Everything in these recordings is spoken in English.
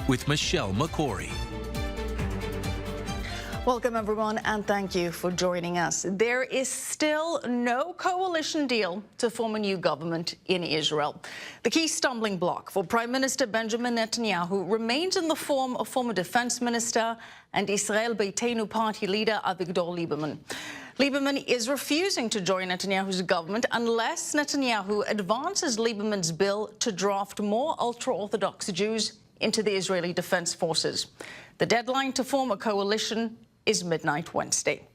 with Michelle McCory. Welcome, everyone, and thank you for joining us. There is still no coalition deal to form a new government in Israel. The key stumbling block for Prime Minister Benjamin Netanyahu remains in the form of former Defense Minister and Israel Beitenu party leader Avigdor Lieberman. Lieberman is refusing to join Netanyahu's government unless Netanyahu advances Lieberman's bill to draft more ultra-Orthodox Jews into the Israeli Defense Forces. The deadline to form a coalition is midnight Wednesday.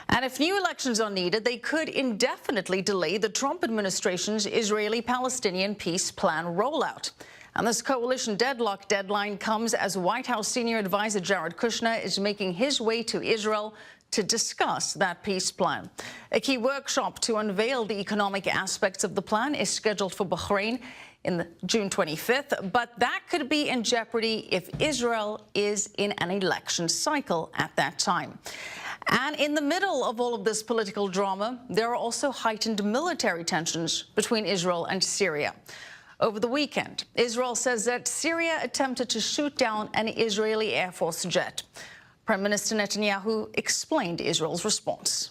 And if new elections are needed, they could indefinitely delay the Trump administration's Israeli-Palestinian peace plan rollout. And this coalition deadlock deadline comes as White House senior advisor Jared Kushner is making his way to Israel to discuss that peace plan. A key workshop to unveil the economic aspects of the plan is scheduled for Bahrain in June 25th, but that could be in jeopardy if Israel is in an election cycle at that time. And in the middle of all of this political drama, there are also heightened military tensions between Israel and Syria. Over the weekend, Israel says that Syria attempted to shoot down an Israeli Air Force jet. Prime Minister Netanyahu explained Israel's response.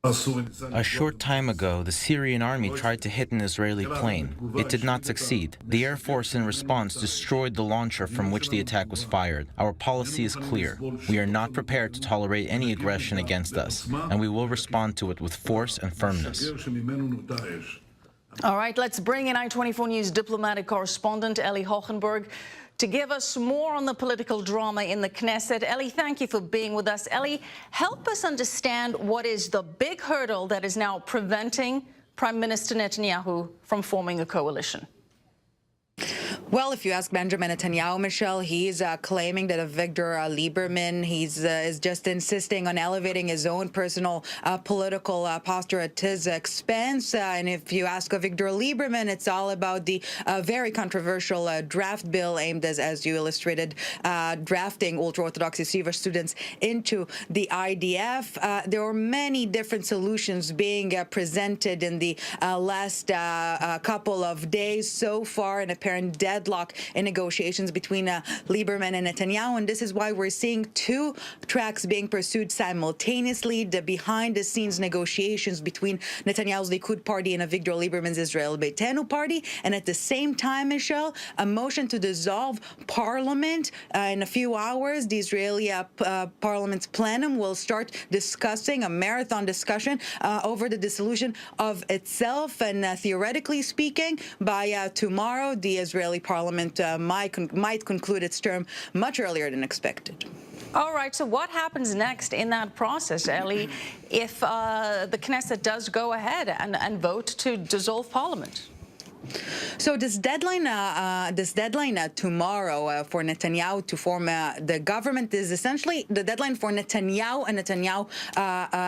A short time ago, the Syrian army tried to hit an Israeli plane. It did not succeed. The Air Force, in response, destroyed the launcher from which the attack was fired. Our policy is clear. We are not prepared to tolerate any aggression against us, and we will respond to it with force and firmness. All right, let's bring in I-24 News diplomatic correspondent Eli Hochenberg to give us more on the political drama in the Knesset. Eli, thank you for being with us. Eli, help us understand what is the big hurdle that is now preventing Prime Minister Netanyahu from forming a coalition. Well, if you ask Benjamin Netanyahu, Michelle, he's claiming that Avigdor Lieberman, is just insisting on elevating his own personal political posture at his expense. And if you ask Avigdor Lieberman, it's all about the very controversial draft bill aimed, as you illustrated, drafting ultra-Orthodox yeshiva students into the IDF. There are many different solutions being presented in the last couple of days so far, an apparent deadlock in negotiations between Lieberman and Netanyahu, and this is why we're seeing two tracks being pursued simultaneously: the behind-the-scenes negotiations between Netanyahu's Likud party and Avigdor Lieberman's Israel Beitenu party, and at the same time, Michelle, a motion to dissolve parliament. In a few hours, the Israeli parliament's plenum will start discussing a marathon discussion over the dissolution of itself, and theoretically speaking, by tomorrow, the Israeli parliament might conclude its term much earlier than expected. All right, so what happens next in that process, Eli, if the Knesset does go ahead and vote to dissolve parliament? So this deadline tomorrow for Netanyahu to form the government is essentially the deadline for Netanyahu and Netanyahu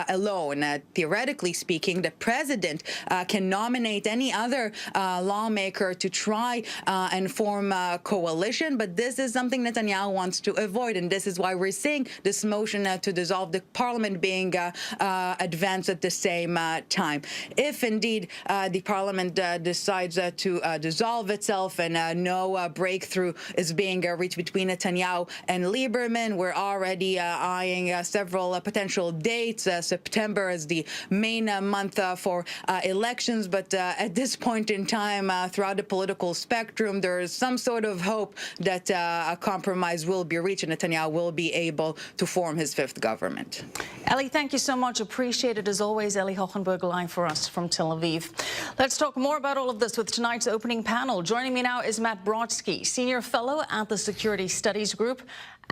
alone. Theoretically speaking, the president can nominate any other lawmaker to try and form a coalition, but this is something Netanyahu wants to avoid, and this is why we're seeing this motion to dissolve the parliament being advanced at the same time. If indeed the parliament decides to dissolve itself and no breakthrough is being reached between Netanyahu and Lieberman, we're already eyeing several potential dates. September is the main month for elections, but at this point in time, throughout the political spectrum, there is some sort of hope that a compromise will be reached and Netanyahu will be able to form his fifth government. Eli, thank you so much. Appreciate it as always. Eli Hochenberg live for us from Tel Aviv. Let's talk more about all of this with tonight's opening panel. Joining me now is Matt Brodsky, Senior Fellow at the Security Studies Group,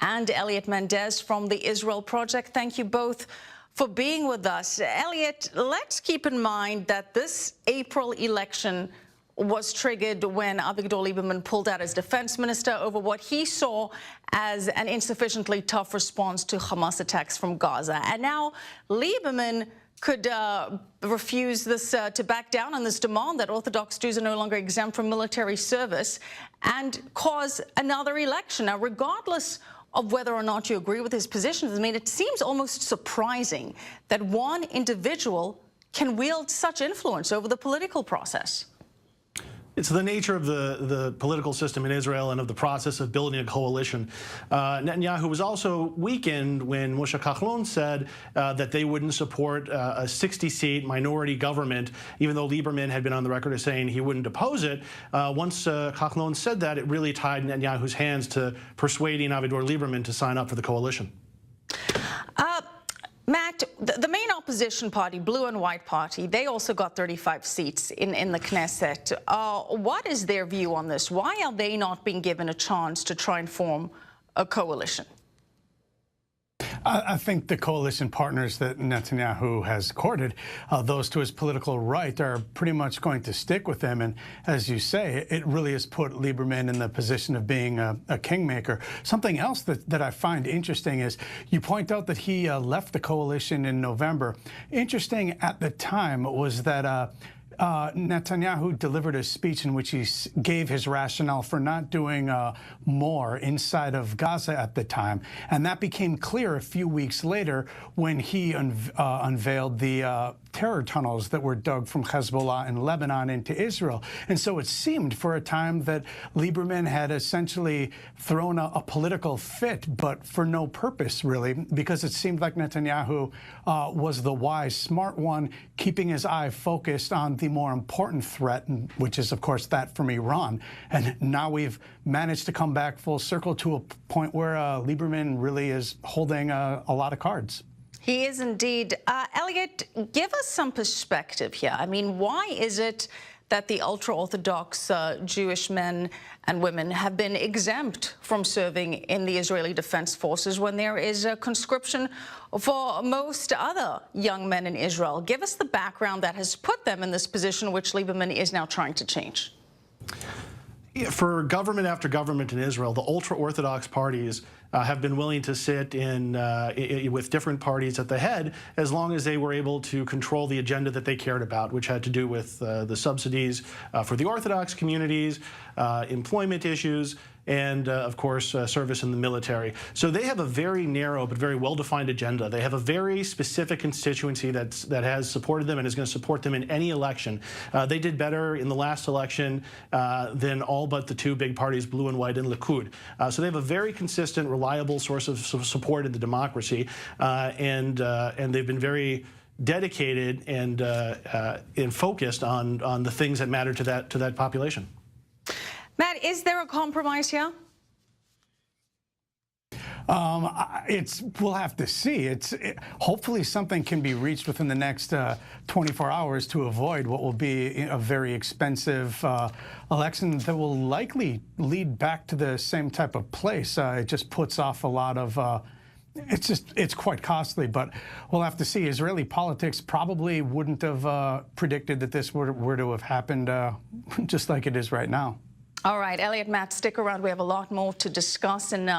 and Elliot Mendez from the Israel Project. Thank you both for being with us. Elliot, let's keep in mind that this April election was triggered when Avigdor Lieberman pulled out as defense minister over what he saw as an insufficiently tough response to Hamas attacks from Gaza. And now Lieberman could refuse this, to back down on this demand that Orthodox Jews are no longer exempt from military service and cause another election. Now, regardless of whether or not you agree with his positions, I mean, it seems almost surprising that one individual can wield such influence over the political process. It's the nature of the political system in Israel and of the process of building a coalition. Netanyahu was also weakened when Moshe Kachlon said that they wouldn't support a 60-seat minority government, even though Lieberman had been on the record as saying he wouldn't oppose it. Once Kachlon said that, it really tied Netanyahu's hands to persuading Avigdor Lieberman to sign up for the coalition. Matt, the main opposition party, Blue and White Party, they also got 35 seats in the Knesset. What is their view on this? Why are they not being given a chance to try and form a coalition? I think the coalition partners that Netanyahu has courted, those to his political right, are pretty much going to stick with him. And as you say, it really has put Lieberman in the position of being a kingmaker. Something else that I find interesting is you point out that he left the coalition in November. Interesting at the time was that Netanyahu delivered a speech in which he gave his rationale for not doing more inside of Gaza at the time. And that became clear a few weeks later when he unveiled the terror tunnels that were dug from Hezbollah in Lebanon into Israel. And so it seemed for a time that Lieberman had essentially thrown a political fit, but for no purpose, really, because it seemed like Netanyahu was the wise, smart one, keeping his eye focused on the more important threat, which is, of course, that from Iran. And now we've managed to come back full circle to a point where Lieberman really is holding a lot of cards. He is indeed. Elliot, give us some perspective here. I mean, why is it that the ultra-Orthodox Jewish men and women have been exempt from serving in the Israeli Defense Forces when there is a conscription for most other young men in Israel? Give us the background that has put them in this position, which Lieberman is now trying to change. For government after government in Israel, the ultra-Orthodox parties have been willing to sit with different parties at the head as long as they were able to control the agenda that they cared about, which had to do with the subsidies for the Orthodox communities, employment issues, and, of course, service in the military. So they have a very narrow but very well-defined agenda. They have a very specific constituency that has supported them and is going to support them in any election. They did better in the last election than all but the two big parties, Blue and White and Likud. So they have a very consistent, reliable source of support in the democracy, and they've been very dedicated and focused on the things that matter to that population. Matt, is there a compromise here? We'll have to see. Hopefully something can be reached within the next 24 hours to avoid what will be a very expensive election that will likely lead back to the same type of place. It just puts off a lot of it's quite costly, but we'll have to see. Israeli politics probably wouldn't have predicted that this were to have happened just like it is right now. All right, Elliot, Matt, stick around. We have a lot more to discuss in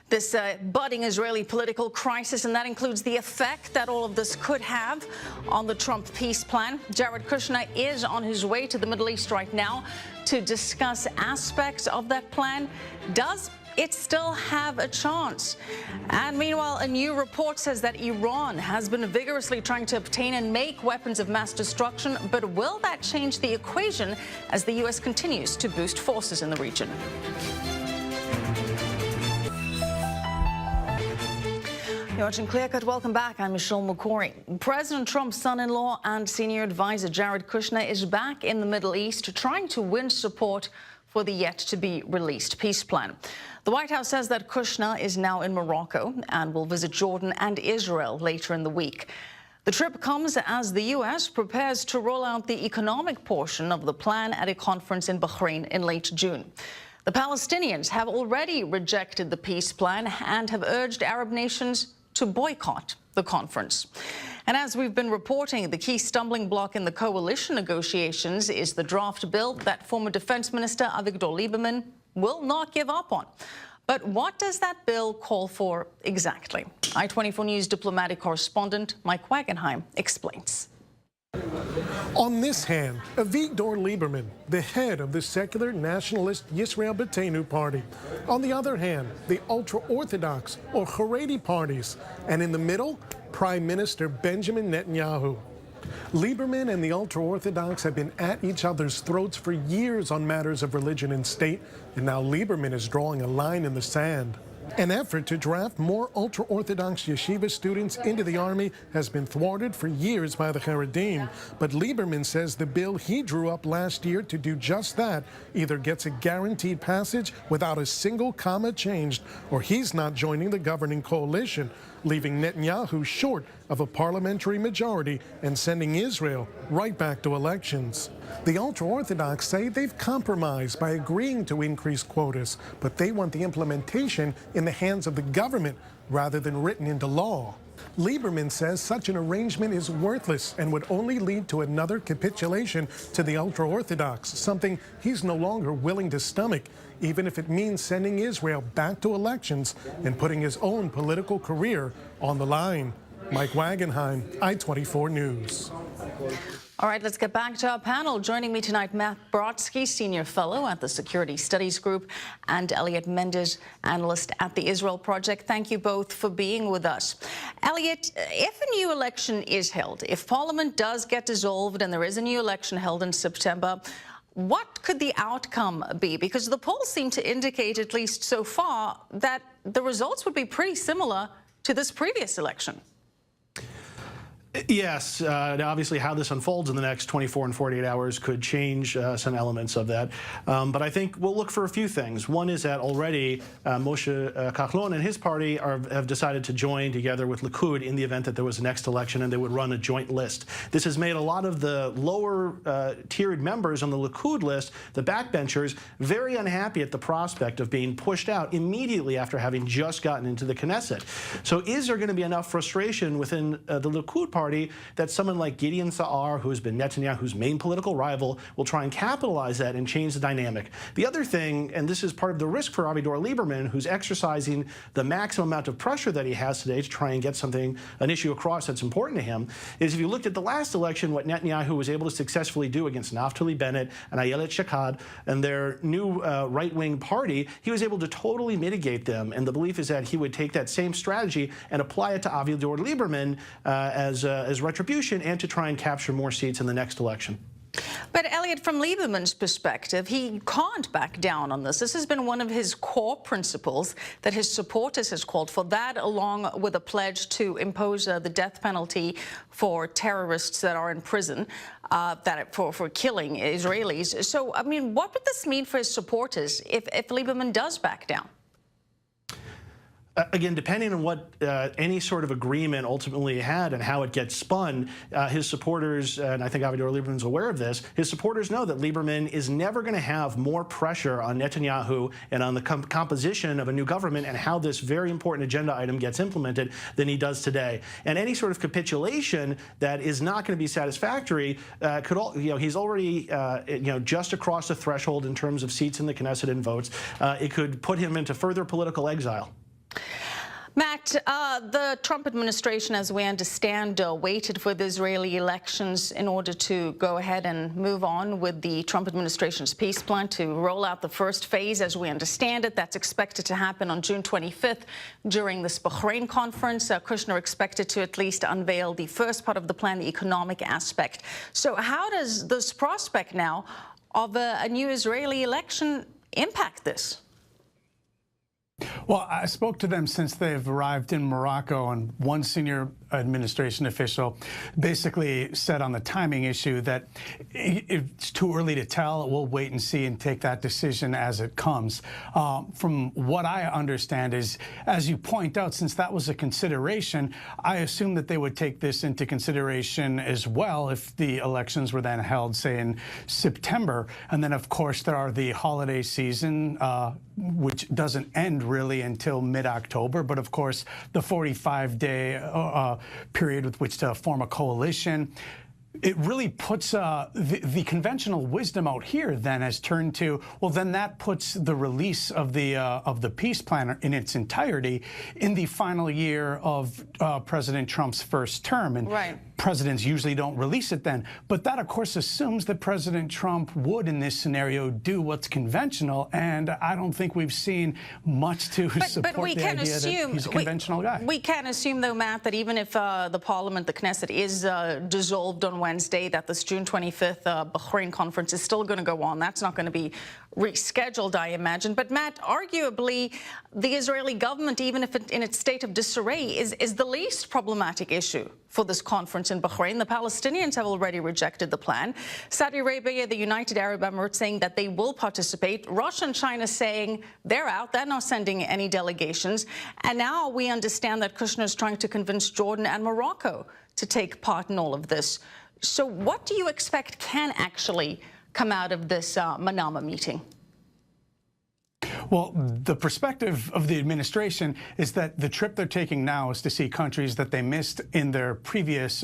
this budding Israeli political crisis, and that includes the effect that all of this could have on the Trump peace plan. Jared Kushner is on his way to the Middle East right now to discuss aspects of that plan. Does it still have a chance? And meanwhile, a new report says that Iran has been vigorously trying to obtain and make weapons of mass destruction. But will that change the equation as the U.S. continues to boost forces in the region? You're watching Clear Cut. Welcome back. I'm Michelle McCory. President Trump's son-in-law and senior advisor Jared Kushner is back in the Middle East trying to win support for the yet-to-be-released peace plan. The White House says that Kushner is now in Morocco and will visit Jordan and Israel later in the week. The trip comes as the U.S. prepares to roll out the economic portion of the plan at a conference in Bahrain in late June. The Palestinians have already rejected the peace plan and have urged Arab nations to boycott the conference. And as we've been reporting, the key stumbling block in the coalition negotiations is the draft bill that former Defense Minister Avigdor Lieberman will not give up on. But what does that bill call for exactly? I-24 News diplomatic correspondent Mike Wagenheim explains. On this hand, Avigdor Lieberman, the head of the secular nationalist Yisrael Beitenu party. On the other hand, the ultra-Orthodox or Haredi parties. And in the middle, Prime Minister Benjamin Netanyahu. Lieberman and the ultra-Orthodox have been at each other's throats for years on matters of religion and state, and now Lieberman is drawing a line in the sand. An effort to draft more ultra-Orthodox yeshiva students into the army has been thwarted for years by the Haredim, but Lieberman says the bill he drew up last year to do just that either gets a guaranteed passage without a single comma changed, or he's not joining the governing coalition, leaving Netanyahu short of a parliamentary majority and sending Israel right back to elections. The ultra-Orthodox say they've compromised by agreeing to increase quotas, but they want the implementation in the hands of the government rather than written into law. Lieberman says such an arrangement is worthless and would only lead to another capitulation to the ultra-Orthodox, something he's no longer willing to stomach, even if it means sending Israel back to elections and putting his own political career on the line. Mike Wagenheim, I-24 News. All right, let's get back to our panel. Joining me tonight, Matt Brodsky, Senior Fellow at the Security Studies Group, and Elliot Mendez, Analyst at the Israel Project. Thank you both for being with us. Elliot, if a new election is held, if Parliament does get dissolved and there is a new election held in September, what could the outcome be? Because the polls seem to indicate, at least so far, that the results would be pretty similar to this previous election. Yes, obviously how this unfolds in the next 24 and 48 hours could change some elements of that. But I think we'll look for a few things. One is that already Moshe Kahlon and his party have decided to join together with Likud in the event that there was a next election and they would run a joint list. This has made a lot of the lower tiered members on the Likud list, the backbenchers, very unhappy at the prospect of being pushed out immediately after having just gotten into the Knesset. So is there going to be enough frustration within the Likud party that someone like Gideon Sa'ar, who has been Netanyahu's main political rival, will try and capitalize that and change the dynamic? The other thing, and this is part of the risk for Avigdor Lieberman, who's exercising the maximum amount of pressure that he has today to try and get an issue across that's important to him, is if you looked at the last election, what Netanyahu was able to successfully do against Naftali Bennett and Ayelet Shaked and their new right-wing party, he was able to totally mitigate them. And the belief is that he would take that same strategy and apply it to Avigdor Lieberman as retribution and to try and capture more seats in the next election. But Elliot, from Lieberman's perspective, he can't back down on this. This has been one of his core principles that his supporters has called for, that along with a pledge to impose the death penalty for terrorists that are in prison, for killing Israelis. So, I mean, what would this mean for his supporters if Lieberman does back down? Again, depending on what any sort of agreement ultimately had and how it gets spun, his supporters, and I think Avigdor Lieberman's aware of this, his supporters know that Lieberman is never going to have more pressure on Netanyahu and on the composition of a new government and how this very important agenda item gets implemented than he does today. And any sort of capitulation that is not going to be satisfactory he's already just across the threshold in terms of seats in the Knesset and votes. It could put him into further political exile. Matt, the Trump administration, as we understand, waited for the Israeli elections in order to go ahead and move on with the Trump administration's peace plan to roll out the first phase, as we understand it. That's expected to happen on June 25th during this Bahrain conference. Kushner expected to at least unveil the first part of the plan, the economic aspect. So how does this prospect now of a new Israeli election impact this? Well, I spoke to them since they've arrived in Morocco, and one senior administration official basically said on the timing issue that it's too early to tell. We'll wait and see and take that decision as it comes. From what I understand is, as you point out, since that was a consideration, I assume that they would take this into consideration as well if the elections were then held, say, in September. And then, of course, there are the holiday season, which doesn't end really until mid-October. But, of course, the 45-day period with which to form a coalition. It really puts the conventional wisdom out here then has turned to, well, then that puts the release of the peace plan in its entirety in the final year of President Trump's first term. And right. Presidents usually don't release it then. But that, of course, assumes that President Trump would, in this scenario, do what's conventional. And I don't think we've seen much to support the idea that he's a conventional guy. We can assume, though, Matt, that even if the parliament, the Knesset, is dissolved on Wednesday that this June 25th Bahrain conference is still going to go on. That's not going to be rescheduled, I imagine. But Matt, arguably, the Israeli government, even if in its state of disarray, is the least problematic issue for this conference in Bahrain. The Palestinians have already rejected the plan. Saudi Arabia, the United Arab Emirates saying that they will participate. Russia and China saying they're out. They're not sending any delegations. And now we understand that Kushner is trying to convince Jordan and Morocco to take part in all of this. So what do you expect can actually come out of this Manama meeting? Well, the perspective of the administration is that the trip they're taking now is to see countries that they missed in their previous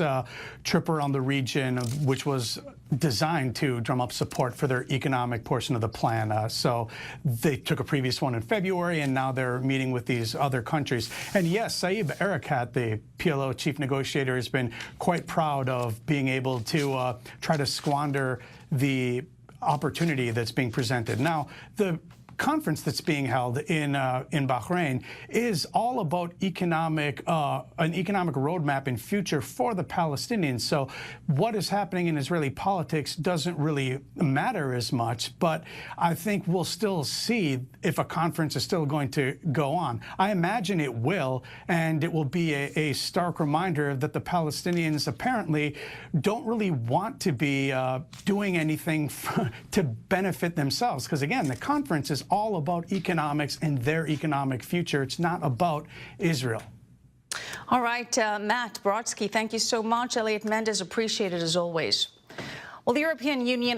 trip around the region, which was designed to drum up support for their economic portion of the plan. So they took a previous one in February, and now they're meeting with these other countries. And yes, Saeb Erekat, the PLO chief negotiator, has been quite proud of being able to try to squander the opportunity that's being presented. Now, the conference that's being held in Bahrain is all about an economic roadmap and future for the Palestinians. So what is happening in Israeli politics doesn't really matter as much, but I think we'll still see if a conference is still going to go on. I imagine it will, and it will be a stark reminder that the Palestinians apparently don't really want to be doing anything to benefit themselves, because again, the conference is all about economics and their economic future. It's not about Israel. All right, Matt Brodsky, thank you so much. Elliot Mendez, appreciate it as always. Well, the European Union